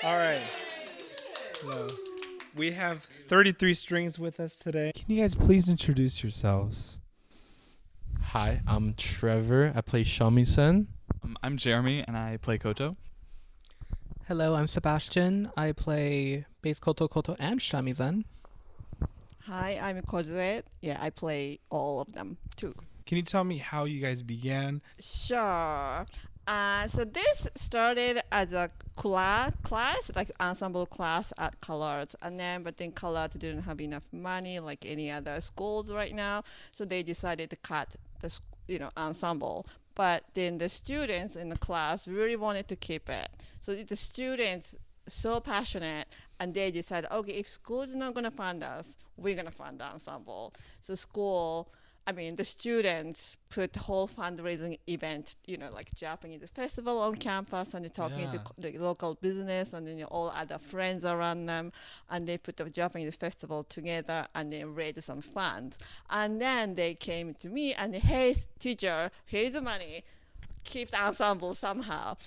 All right. So we have 33 strings with us today. Can you guys please introduce yourselves? Hi, I'm Trevor. I play shamisen. I'm Jeremy, and I play Koto. Hello, I'm Sebastian. I play bass koto koto and shamisen. Hi, I'm Kozue. Yeah, I play all of them too. Can you tell me how you guys began? Sure. So this started as a class, like ensemble class at CalArts, but then CalArts didn't have enough money like any other schools right now, so they decided to cut the ensemble. But then the students in the class really wanted to keep it. So the students so passionate, and they decided, okay, if school is not gonna fund us, we're gonna fund the ensemble. So the students put the whole fundraising event, like Japanese festival on campus, and they're talking to the local business and then all other friends around them, and they put the Japanese festival together and then raised some funds. And then they came to me and, hey, teacher, here's the money. Keep the ensemble somehow.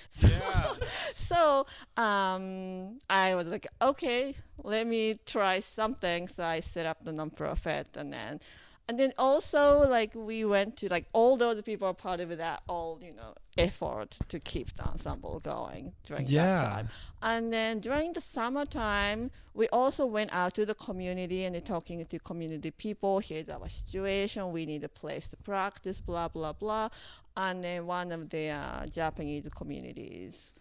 So I was like, okay, let me try something. So I set up the nonprofit, and then also, like, we went to, like, all those people are part of that effort to keep the ensemble going during that time. And then during the summertime, we also went out to the community and talking to community people. Here's our situation. We need a place to practice, blah, blah, blah. And then one of the Japanese communities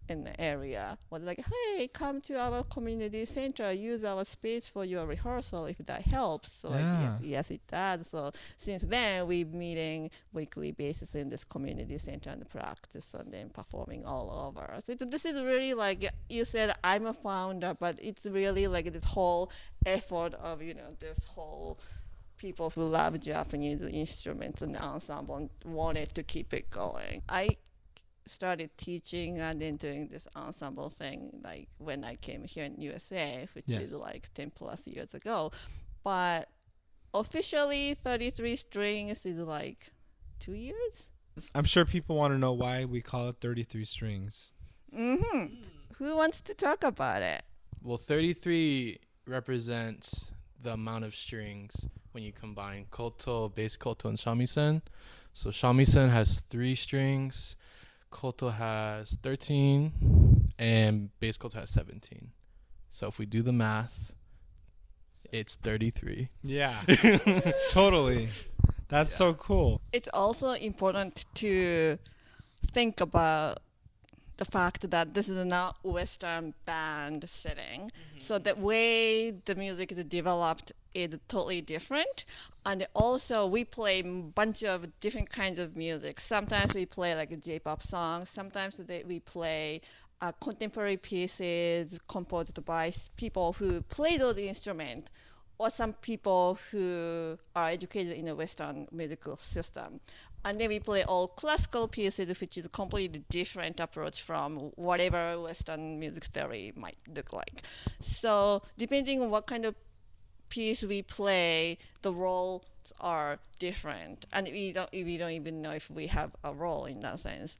in the area was like, hey, come to our community center, use our space for your rehearsal if that helps. So yes, it does. So since then, we're meeting weekly basis in this community center and practice and then performing all over. So this is really, like you said, I'm a founder, but it's really like this whole effort of, this whole people who love Japanese instruments and ensemble and wanted to keep it going. I started teaching and then doing this ensemble thing like when I came here in USA, which is like 10 plus years ago. But officially 33 strings is like 2 years. I'm sure people want to know why we call it 33 strings. Who wants to talk about it? Well, 33 represents the amount of strings when you combine koto, bass koto, and shamisen. So shamisen has 3 strings, koto has 13, and bass koto has 17. So if we do the math, it's 33. Yeah, totally. That's so cool. It's also important to think about the fact that this is not Western band setting. So the way the music is developed is totally different. And also we play a bunch of different kinds of music. Sometimes we play like a J-pop song. Sometimes we play contemporary pieces composed by people who play those instruments, or some people who are educated in a Western musical system. And then we play all classical pieces, which is a completely different approach from whatever Western music theory might look like. So depending on what kind of piece we play, the roles are different. And we don't even know if we have a role in that sense.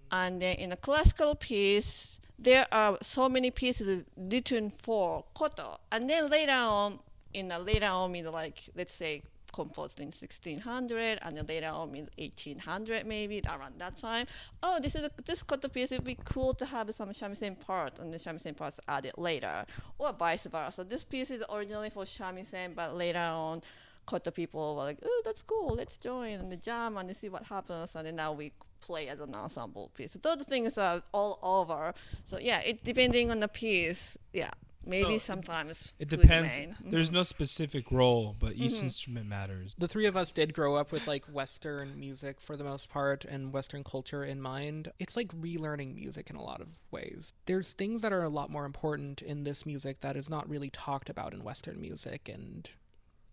And then in a classical piece, there are so many pieces written for koto. And then later on, means like, let's say, composed in 1600, and then later on means 1800 maybe, around that time. Oh, this koto piece would be cool to have some shamisen part, and the shamisen parts added later, or vice versa. This piece is originally for shamisen, but later on, koto people were like, oh, that's cool, let's join and jam and see what happens, and then now we play as an ensemble piece. So those things are all over. So yeah, it depending on the piece, yeah. Maybe sometimes it depends. There's no specific role, but each instrument matters. The three of us did grow up with like Western music for the most part and Western culture in mind. It's like relearning music in a lot of ways. There's things that are a lot more important in this music that is not really talked about in Western music, and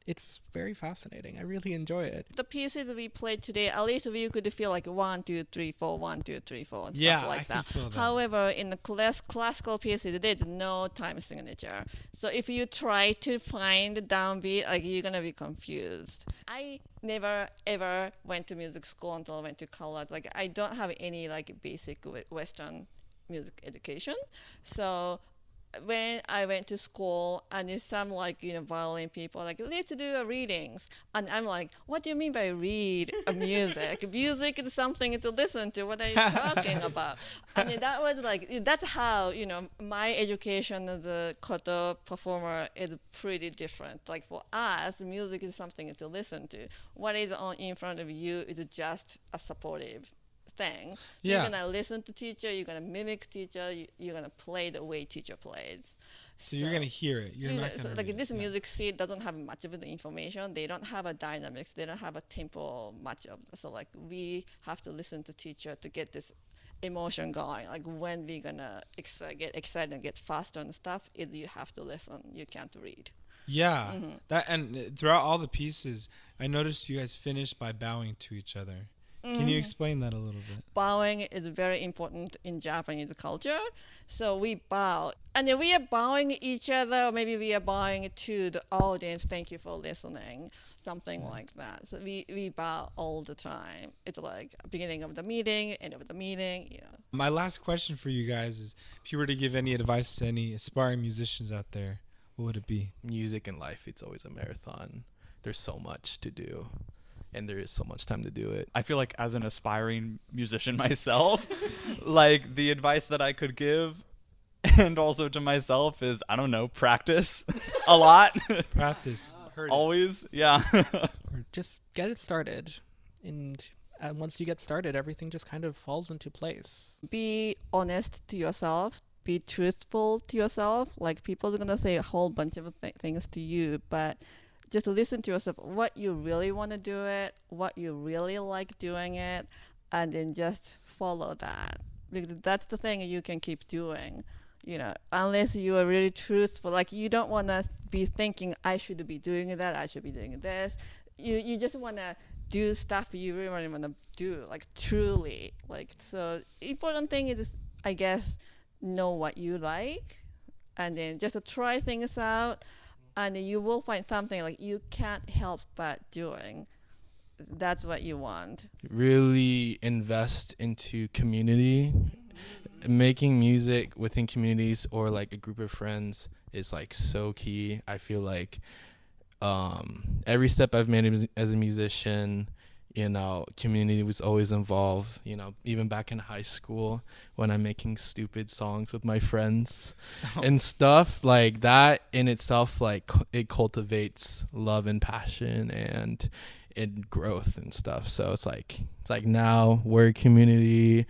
it's very fascinating. I really enjoy it. The pieces we played today, at least we could feel like 1, 2, 3, 4, 1, 2, 3, 4, and stuff like that. Feel that. However, in the classical pieces, there's no time signature. So if you try to find the downbeat, like, you're gonna be confused. I never ever went to music school until I went to college. Like, I don't have any like basic Western music education. So when I went to school, and it's some like violin people like, let's do a readings, and I'm like, what do you mean by read a music? Music is something to listen to. What are you talking about? I mean, that was like, that's how my education as a koto performer is pretty different. Like for us, music is something to listen to. What is on in front of you is just a supportive thing. So Yeah. you're gonna listen to teacher, you're gonna mimic teacher, you're gonna play the way teacher plays. So you're gonna hear it. You're not so gonna like read this it. Yeah. music sheet doesn't have much of the information. They don't have a dynamics. They don't have a tempo much of. So like we have to listen to teacher to get this emotion going. Like when we're gonna get excited and get faster and stuff, is you have to listen. You can't read. Yeah. Mhm. That and throughout all the pieces, I noticed you guys finished by bowing to each other. Can you explain that a little bit? Bowing is very important in Japanese culture. So we bow. And then we are bowing each other, or maybe we are bowing to the audience. Thank you for listening. Something like that. So we bow all the time. It's like beginning of the meeting, end of the meeting. My last question for you guys is, if you were to give any advice to any aspiring musicians out there, what would it be? Music in life, it's always a marathon. There's so much to do, and there is so much time to do it. I feel like as an aspiring musician myself, like the advice that I could give and also to myself is, I don't know, practice a lot. Practice. Heard it. Always. Yeah. Just get it started, and once you get started, everything just kind of falls into place. Be honest to yourself. Be truthful to yourself. Like people are gonna say a whole bunch of things to you, but just listen to yourself. What you really want to do it, what you really like doing it, and then just follow that. Because that's the thing you can keep doing. Unless you are really truthful. Like you don't want to be thinking, I should be doing that, I should be doing this. You just want to do stuff you really want to do, like truly. Like, so important thing is, I guess, know what you like, and then just try things out, and you will find something like you can't help but doing. That's what you want. Really invest into community. Making music within communities or like a group of friends is like so key. I feel like every step I've made as a musician, community was always involved. Even back in high school when I'm making stupid songs with my friends and stuff like that in itself, like it cultivates love and passion and growth and stuff. So it's like now we're a community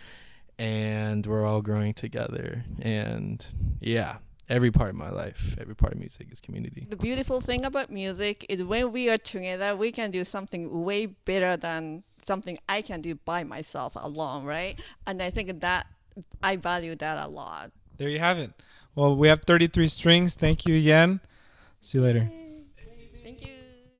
and we're all growing together. And yeah, every part of my life, every part of music is community. The beautiful thing about music is when we are together, we can do something way better than something I can do by myself alone, right? And I think that I value that a lot. There you have it. Well, we have 33 strings. Thank you again. See you later. Thank you.